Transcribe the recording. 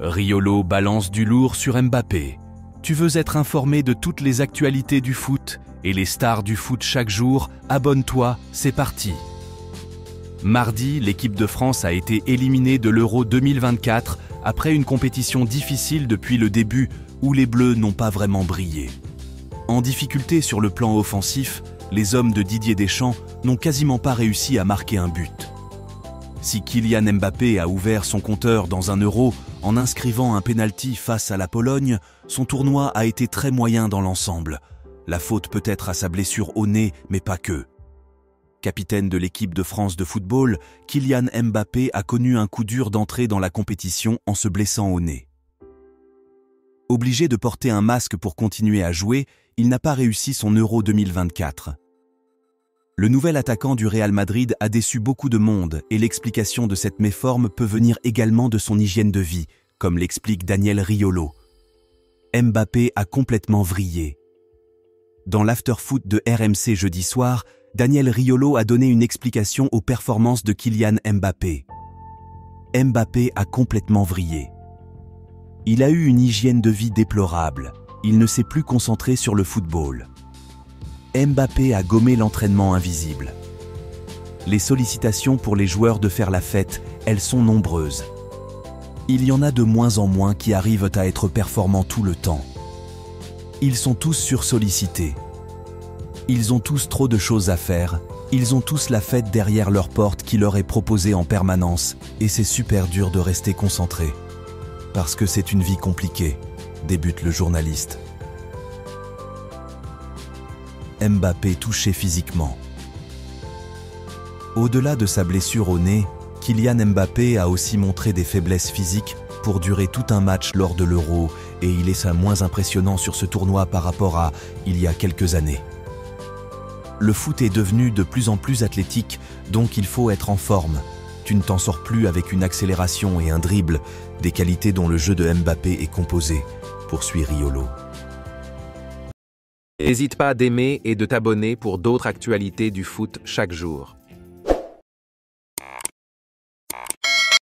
Riolo balance du lourd sur Mbappé. Tu veux être informé de toutes les actualités du foot et les stars du foot chaque jour? Abonne-toi, c'est parti. Mardi, l'équipe de France a été éliminée de l'Euro 2024 après une compétition difficile depuis le début où les Bleus n'ont pas vraiment brillé. En difficulté sur le plan offensif, les hommes de Didier Deschamps n'ont quasiment pas réussi à marquer un but. Si Kylian Mbappé a ouvert son compteur dans un Euro en inscrivant un pénalty face à la Pologne, son tournoi a été très moyen dans l'ensemble. La faute peut être à sa blessure au nez, mais pas que. Capitaine de l'équipe de France de football, Kylian Mbappé a connu un coup dur d'entrée dans la compétition en se blessant au nez. Obligé de porter un masque pour continuer à jouer, il n'a pas réussi son Euro 2024. Le nouvel attaquant du Real Madrid a déçu beaucoup de monde et l'explication de cette méforme peut venir également de son hygiène de vie, comme l'explique Daniel Riolo. Mbappé a complètement vrillé. Dans l'after-foot de RMC jeudi soir, Daniel Riolo a donné une explication aux performances de Kylian Mbappé. Mbappé a complètement vrillé. Il a eu une hygiène de vie déplorable. Il ne s'est plus concentré sur le football. Mbappé a gommé l'entraînement invisible. Les sollicitations pour les joueurs de faire la fête, elles sont nombreuses. Il y en a de moins en moins qui arrivent à être performants tout le temps. Ils sont tous sursollicités. Ils ont tous trop de choses à faire, ils ont tous la fête derrière leur porte qui leur est proposée en permanence, et c'est super dur de rester concentré. Parce que c'est une vie compliquée, débute le journaliste. Mbappé touché physiquement. Au-delà de sa blessure au nez, Kylian Mbappé a aussi montré des faiblesses physiques pour durer tout un match lors de l'Euro et il est moins impressionnant sur ce tournoi par rapport à il y a quelques années. Le foot est devenu de plus en plus athlétique, donc il faut être en forme. Tu ne t'en sors plus avec une accélération et un dribble, des qualités dont le jeu de Mbappé est composé, poursuit Riolo. N'hésite pas d'aimer et de t'abonner pour d'autres actualités du foot chaque jour.